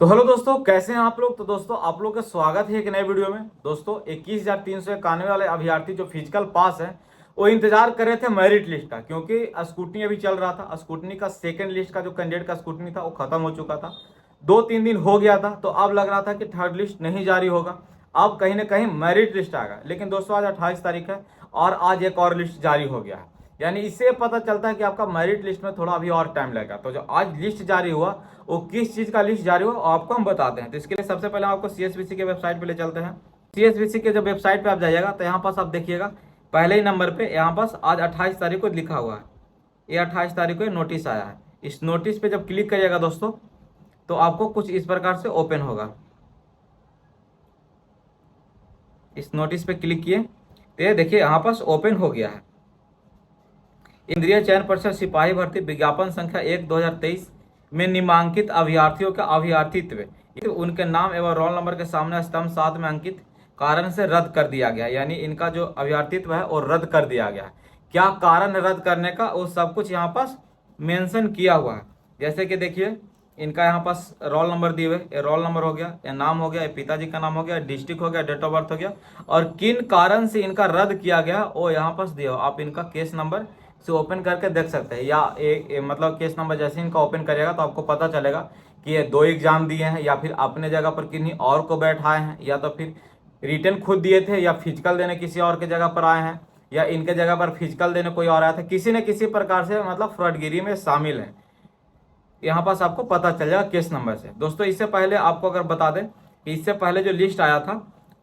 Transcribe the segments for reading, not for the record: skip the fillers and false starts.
तो हेलो दोस्तों, कैसे हैं आप लोग। तो दोस्तों आप लोग का स्वागत है एक नए वीडियो में। दोस्तों 21,391 वाले अभ्यर्थी जो फिजिकल पास है वो इंतजार कर रहे थे मेरिट लिस्ट का, क्योंकि स्कूटनी अभी चल रहा था। स्कूटनी का सेकंड लिस्ट का जो कैंडिडेट का स्कूटनी था वो खत्म हो चुका था, 2-3 दिन हो गया था। तो अब लग रहा था कि थर्ड लिस्ट नहीं जारी होगा, अब कहीं ना कहीं मेरिट लिस्ट आएगा। लेकिन दोस्तों आज 28 तारीख है और आज एक और लिस्ट जारी हो गया है, यानी इससे पता चलता है कि आपका मेरिट लिस्ट में थोड़ा अभी और टाइम लगेगा। तो जो आज लिस्ट जारी हुआ वो किस चीज़ का लिस्ट जारी हुआ आपको हम बताते हैं। तो इसके लिए सबसे पहले हम आपको सीएसबीसी के वेबसाइट पे ले चलते हैं। सीएसबीसी के जब वेबसाइट पे आप जाइएगा तो यहाँ पास आप देखिएगा पहले ही नंबर पे यहाँ पास आज 28 तारीख को लिखा हुआ है। ये 28 तारीख को नोटिस आया है। इस नोटिस पे जब क्लिक करिएगा दोस्तों तो आपको कुछ इस प्रकार से ओपन होगा। इस नोटिस पे क्लिक किए तो ये देखिए यहाँ पास ओपन हो गया है। केंद्रीय चयन परिषद सिपाही भर्ती विज्ञापन संख्या 1/2023 में निम्नांकित अभ्यर्थियों का अभ्यर्थित्व उनके नाम एवं रोल नंबर के सामने स्तंभ 7 में अंकित कारण से रद्द कर दिया गया। यानी इनका जो अभ्यर्थित्व है वो रद्द कर दिया गया। क्या कारण रद्द करने का वो सब कुछ यहाँ पास मेंशन किया हुआ है। जैसे कि देखिए इनका यहाँ पास रोल नंबर दिए हुए, ये रोल नंबर हो गया, ये नाम हो गया, ये पिताजी का नाम हो गया, डिस्ट्रिक्ट हो गया, डेट ऑफ बर्थ हो गया, और किन कारण से इनका रद्द किया गया वो यहाँ पास दिया हो। आप इनका केस नंबर से ओपन करके देख सकते हैं, या मतलब केस नंबर जैसे इनका ओपन करिएगा तो आपको पता चलेगा कि ये 2 एग्जाम दिए हैं, या फिर अपने जगह पर किन्हीं और को बैठाए हैं, या तो फिर रिटर्न खुद दिए थे, या फिजिकल देने किसी और के जगह पर आए हैं, या इनके जगह पर फिजिकल देने कोई और आया था। किसी न किसी प्रकार से मतलब फ्रॉडगिरी में शामिल है। यहाँ पास आपको पता चल जाएगा केस नंबर से। दोस्तों इससे पहले आपको अगर बता दें कि इससे पहले जो लिस्ट आया था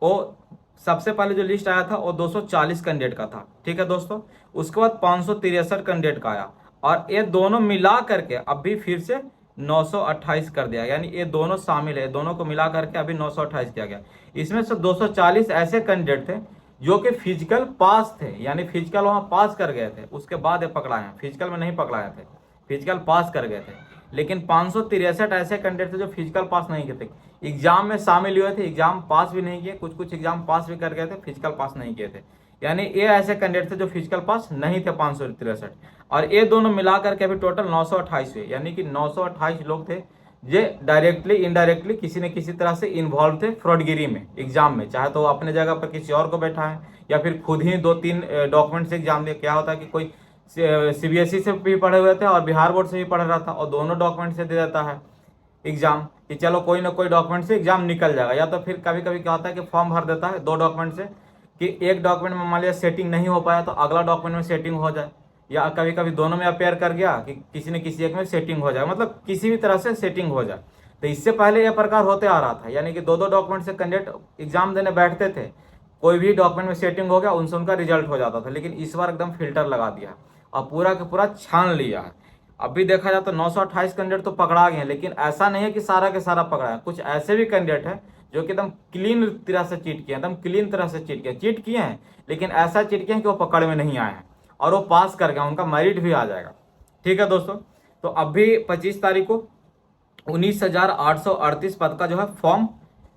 वो सबसे पहले जो लिस्ट आया था वो 240 कैंडिडेट का था, ठीक है दोस्तों। उसके बाद 563 कैंडिडेट का आया, और ये दोनों मिला करके अभी फिर से 928 कर दिया। यानी ये दोनों शामिल है, दोनों को मिला करके अभी 928 किया गया। इसमें से 240 ऐसे कैंडिडेट थे जो कि फिजिकल पास थे, यानी फिजिकल वहां पास कर गए थे, उसके बाद ये पकड़ाए हैं। फिजिकल में नहीं पकड़ाए थे, फिजिकल पास कर गए थे। लेकिन 563 ऐसे कैंडिडेट थे जो फिजिकल पास नहीं किए थे, एग्जाम में शामिल हुए थे, एग्जाम पास भी नहीं किए, कुछ कुछ एग्जाम पास भी कर गए थे, फिजिकल पास नहीं किए थे। यानी ये ऐसे कैंडिडेट थे जो फिजिकल पास नहीं थे 563, और ये दोनों मिलाकर के अभी टोटल 928 हुए। यानी कि 928 लोग थे जे डायरेक्टली इनडायरेक्टली किसी न किसी तरह से इन्वॉल्व थे फ्रॉडगिरी में एग्जाम में, चाहे तो अपने जगह पर किसी और को बैठा है, या फिर खुद ही 2-3 डॉक्यूमेंट से एग्जाम दिए। क्या होता है कि कोई सीबीएसई से भी पढ़े हुए थे और बिहार बोर्ड से भी पढ़ रहा था, और दोनों डॉक्यूमेंट से दे देता है एग्जाम कि चलो कोई ना कोई डॉक्यूमेंट से एग्जाम निकल जाएगा। या तो फिर कभी कभी क्या होता है कि फॉर्म भर देता है 2 डॉक्यूमेंट से, कि एक डॉक्यूमेंट में मान लिया सेटिंग नहीं हो पाया तो अगला डॉक्यूमेंट में सेटिंग हो जाए, या कभी कभी दोनों में अपेयर कर गया कि किसी न किसी एक में सेटिंग हो जाए, मतलब किसी भी तरह से सेटिंग हो जाए। तो इससे पहले यह प्रकार होते आ रहा था, यानी कि 2-2 डॉक्यूमेंट से कैंडिडेट एग्जाम देने बैठते थे, कोई भी डॉक्यूमेंट में सेटिंग हो गया उनसे उनका रिजल्ट हो जाता था। लेकिन इस बार एकदम फिल्टर लगा दिया और पूरा का पूरा छान लिया है। अभी देखा जाए तो 928 कैंडिडेट तो पकड़ा गए हैं, लेकिन ऐसा नहीं है कि सारा के सारा पकड़ा है। कुछ ऐसे भी कैंडिडेट हैं जो कि एकदम क्लीन तरह से चीट किए हैं, एकदम क्लीन तरह से चीट किए हैं, लेकिन ऐसा चीट किए हैं कि वो पकड़ में नहीं आए हैं और वो पास कर गए, उनका मेरिट भी आ जाएगा। ठीक है दोस्तों, तो अभी 25 तारीख को 19,838 पद का जो है फॉर्म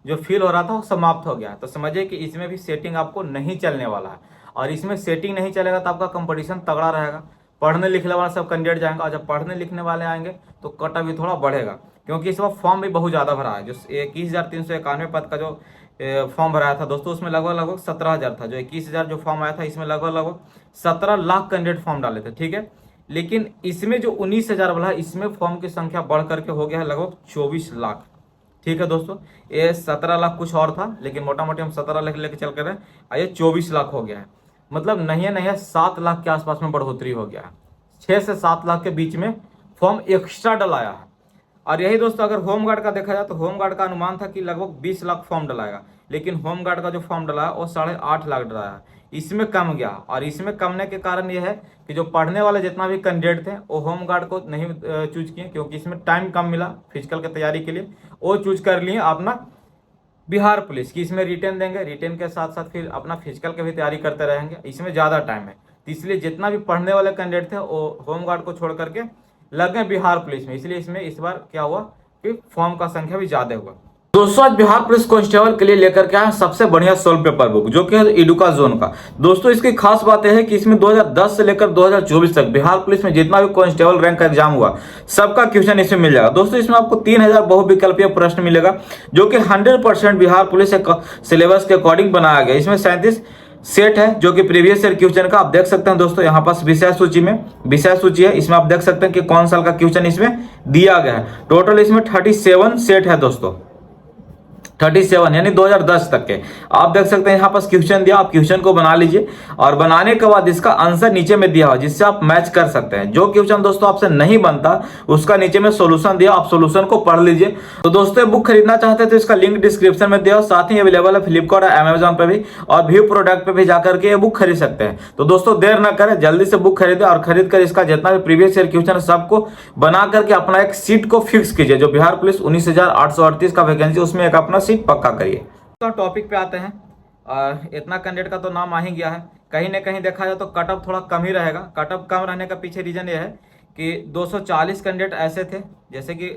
जो फिल हो रहा था वो समाप्त हो गया। तो समझिए कि इसमें भी सेटिंग आपको नहीं चलने वाला है, और इसमें सेटिंग नहीं चलेगा तो आपका कंपटीशन तगड़ा रहेगा। पढ़ने लिखने वाले सब कैंडिडेट जाएंगे, और जब पढ़ने लिखने वाले आएंगे तो कट भी थोड़ा बढ़ेगा, क्योंकि इस बार फॉर्म भी बहुत ज़्यादा भरा है। जो 21,391 पद का जो फॉर्म भराया था दोस्तों, उसमें लगभग 17,000 था। जो 21,000 जो फॉर्म आया था इसमें लगभग 17 लाख कैंडिडेट फॉर्म डाले थे, ठीक है। लेकिन इसमें जो 19,000 वाला है, इसमें फॉर्म की संख्या बढ़ करके हो गया है लगभग 24 लाख। ठीक है दोस्तों, ये 17 लाख कुछ और था, लेकिन मोटा मोटी हम 17 लाख लेके चल कर रहे हैं, ये 24 लाख हो गया है। मतलब नहीं है नहीं है 7 लाख के आसपास में बढ़ोतरी हो गया है। 6 से 7 लाख के बीच में फॉर्म एक्स्ट्रा डलाया है। और यही दोस्तों अगर होमगार्ड का देखा जाए तो होमगार्ड का अनुमान था कि लगभग 20 लाख फॉर्म डलाएगा, लेकिन होमगार्ड का जो फॉर्म डलाया वो 8.5 लाख डलाया है। इसमें कम गया, और इसमें कमने के कारण यह है कि जो पढ़ने वाले जितना भी कैंडिडेट थे वो होमगार्ड को नहीं चूज किए, क्योंकि इसमें टाइम कम मिला फिजिकल की तैयारी के लिए। वो चूज कर लिए अपना बिहार पुलिस की, इसमें रिटेन देंगे, रिटेन के साथ साथ फिर अपना फिजिकल की भी तैयारी करते रहेंगे, इसमें ज़्यादा टाइम है। तो इसलिए जितना भी पढ़ने वाले कैंडिडेट थे वो होमगार्ड को छोड़ करके लग गए बिहार पुलिस में। इसलिए इसमें इस बार क्या हुआ कि फॉर्म का संख्या भी ज़्यादा हुआ। दोस्तों आज बिहार पुलिस कांस्टेबल के लिए लेकर के आए सबसे बढ़िया सोल्व पेपर बुक जो कि है इडुका जोन का। दोस्तों इसकी खास बात यह है कि इसमें 2010 से लेकर 2024 तक बिहार पुलिस में जितना भी कांस्टेबल रैंक का एग्जाम हुआ सबका क्वेश्चन इसमें मिल जाएगा। दोस्तों इसमें आपको 3000 बहुविकल्पीय प्रश्न मिलेगा जो कि 100% बिहार पुलिस सिलेबस के अकॉर्डिंग बनाया गया। इसमें 37 सेट है जो कि प्रीवियस ईयर क्वेश्चन का आप देख सकते हैं। दोस्तों यहाँ पास विषय सूची है, इसमें आप देख सकते हैं कि कौन साल का क्वेश्चन इसमें दिया गया है। टोटल इसमें 37 सेट है दोस्तों, 37 यानी 2010 तक के। आप देख सकते हैं यहाँ पास क्वेश्चन दिया, आप क्वेश्चन को बना लीजिए और बनाने के बाद इसका आंसर नीचे में दिया हो जिससे आप मैच कर सकते हैं। जो क्वेश्चन दोस्तों आपसे नहीं बनता उसका नीचे में सॉल्यूशन दिया, आप सॉल्यूशन को पढ़ लीजिए। तो दोस्तों बुक खरीदना चाहते हैं तो इसका लिंक डिस्क्रिप्शन में दिया, साथ ही अवेलेबल है फ्लिपकार्ट और अमेजोन पर भी, और व्यू प्रोडक्ट पे भी जाकर के ये बुक खरीद सकते हैं। तो दोस्तों देर ना करें, जल्दी से बुक खरीदे और खरीद कर इसका जितना भी प्रीवियस ईयर क्वेश्चन है सबको बना करके अपना एक सीट को फिक्स कीजिए। जो बिहार पुलिस 19,838 का वैकेंसी उसमें एक अपना सीट पक्का करिए। तो टॉपिक पे आते हैं, इतना कैंडिडेट का तो नाम आ ही गया है। कहीं ना कहीं देखा जाए तो कट ऑफ थोड़ा कम ही रहेगा। कट ऑफ कम रहने का पीछे रीजन ये है कि 240 कैंडिडेट ऐसे थे, जैसे कि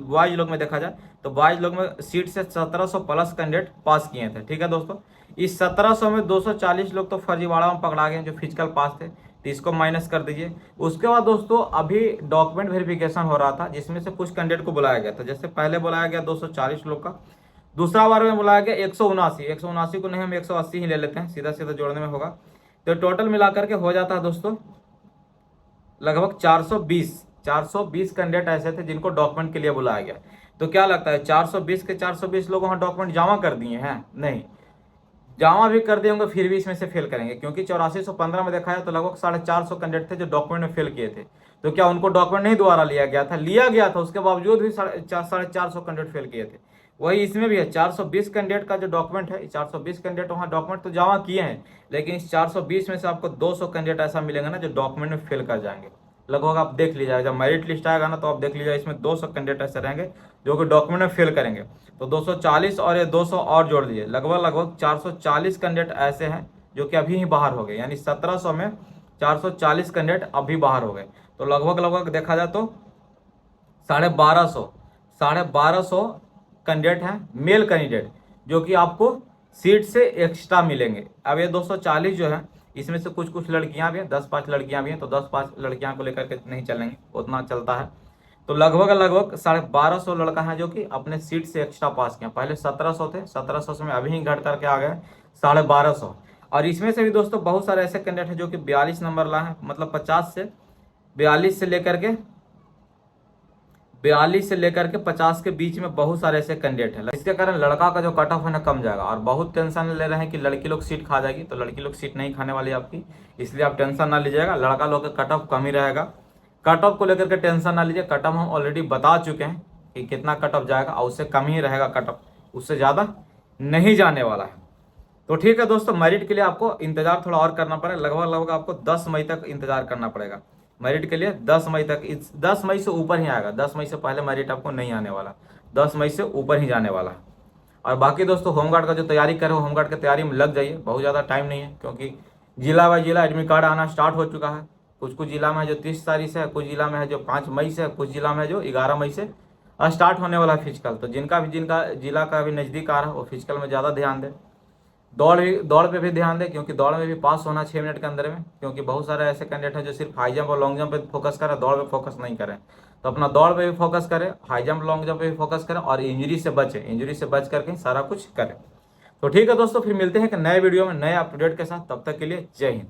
बॉयज लोग में देखा जाए तो बॉयज लोग में सीट से 1700 प्लस कैंडिडेट पास किए थे। ठीक है दोस्तों, इस 1700 में 240 लोग तो फर्जीवाड़ा में पकड़ा गए जो फिजिकल पास थे, तो इसको माइनस कर दीजिए। उसके बाद दोस्तों अभी डॉक्यूमेंट वेरिफिकेशन हो रहा था जिसमें से कुछ कैंडिडेट को बुलाया गया था। जैसे पहले बुलाया गया 240 लोग का, दूसरा बार में बुलाया गया 179 को नहीं, हम 180 ही ले लेते हैं, सीधा सीधा जोड़ने में होगा। तो टोटल मिलाकर के हो जाता है दोस्तों लगभग 420 कैंडिडेट ऐसे थे जिनको डॉक्यूमेंट के लिए बुलाया गया। तो क्या लगता है 420 के 420 लोग वहाँ डॉक्यूमेंट जमा कर दिए हैं? नहीं, जमा भी कर दिए होंगे फिर भी इसमें से फेल करेंगे, क्योंकि 8415 में देखा है तो लगभग 450 कैंडिडेट थे जो डॉक्यूमेंट में फेल किए थे। तो क्या उनको डॉक्यूमेंट नहीं दोबारा लिया गया था? लिया गया था, उसके बावजूद भी 450 कैंडिडेट फेल किए थे। वही इसमें भी है, 420 कैंडिडेट का जो डॉक्यूमेंट है, 420 कैंडिडेट वहाँ डॉक्यूमेंट तो जमा किए हैं, लेकिन इस 420 में से आपको 200 कैंडिडेट ऐसा मिलेगा ना जो डॉक्यूमेंट में फेल कर जाएंगे। लगभग आप देख लीजिएगा, जब मेरिट लिस्ट आएगा ना तो आप देख लीजिएगा इसमें 200 कैंडिडेट ऐसे रहेंगे जो कि डॉक्यूमेंट में फेल करेंगे। तो 240 और ये 200 और जोड़ लीजिए, लगभग 440 कैंडिडेट ऐसे हैं जो कि अभी ही बाहर हो गए, यानी 1700 में 440 कैंडिडेट अभी बाहर हो गए। तो लगभग देखा जाए तो 1250 कैंडिडेट हैं मेल कैंडिडेट जो कि आपको सीट से एक्स्ट्रा मिलेंगे। अब ये 240 जो है इसमें से कुछ लड़कियां भी हैं, 10-5 लड़कियां भी हैं, तो 10-5 लड़कियां को लेकर के नहीं चलेंगे, उतना चलता है। तो लगभग 1250 लड़का है जो कि अपने सीट से एक्स्ट्रा पास किया। पहले 1700 थे, 1700 में अभी ही घट करके आ गए 1250। और इसमें से भी दोस्तों बहुत सारे ऐसे कैंडिडेट हैं जो कि 42 नंबर लाए हैं, मतलब 42 से लेकर के 50 के बीच में बहुत सारे ऐसे कैंडिडेट हैं। इसके कारण लड़का का जो कट ऑफ है ना कम जाएगा। और बहुत टेंशन ले रहे हैं कि लड़की लोग सीट खा जाएगी, तो लड़की लोग सीट नहीं खाने वाली आपकी, इसलिए आप टेंशन ना लीजिएगा। लड़का लोग का कट ऑफ कम ही रहेगा। कट ऑफ को लेकर के टेंशन ना लीजिए, कट ऑफ हम ऑलरेडी बता चुके हैं कि कितना कट ऑफ जाएगा और उससे कम ही रहेगा कट ऑफ, उससे ज़्यादा नहीं जाने वाला है। तो ठीक है दोस्तों, मेरिट के लिए आपको इंतजार थोड़ा और करना पड़ेगा। लगभग आपको 10 मई तक इंतजार करना पड़ेगा मेरिट के लिए। 10 मई तक, 10 मई से ऊपर ही आएगा, 10 मई से पहले मेरिट आपको नहीं आने वाला, 10 मई से ऊपर ही जाने वाला है। और बाकी दोस्तों होमगार्ड का जो तैयारी करे हो, होमगार्ड की तैयारी में लग जाइए, बहुत ज़्यादा टाइम नहीं है, क्योंकि जिला बाई जिला एडमिट कार्ड आना स्टार्ट हो चुका है। कुछ जिला में है जो 30 तारीख से है, कुछ जिला में है जो 5 मई से है, कुछ जिला में है जो 11 मई से स्टार्ट होने वाला है फिजिकल। तो जिनका जिला का अभी नज़दीक आ रहा है वो फिजिकल में ज़्यादा ध्यान दें। दौड़ पे भी ध्यान दें, क्योंकि दौड़ में भी पास होना 6 मिनट के अंदर में, क्योंकि बहुत सारे ऐसे कैंडिडेट हैं जो सिर्फ हाई जंप और लॉन्ग जंप पे फोकस करें, दौड़ पे फोकस नहीं करें। तो अपना दौड़ पे भी फोकस करें, हाई जंप लॉन्ग जंप पे भी फोकस करें, और इंजरी से बच करके सारा कुछ करें। तो ठीक है दोस्तों, फिर मिलते हैं एक नए वीडियो में नए अपडेट के साथ। तब तक के लिए जय हिंद।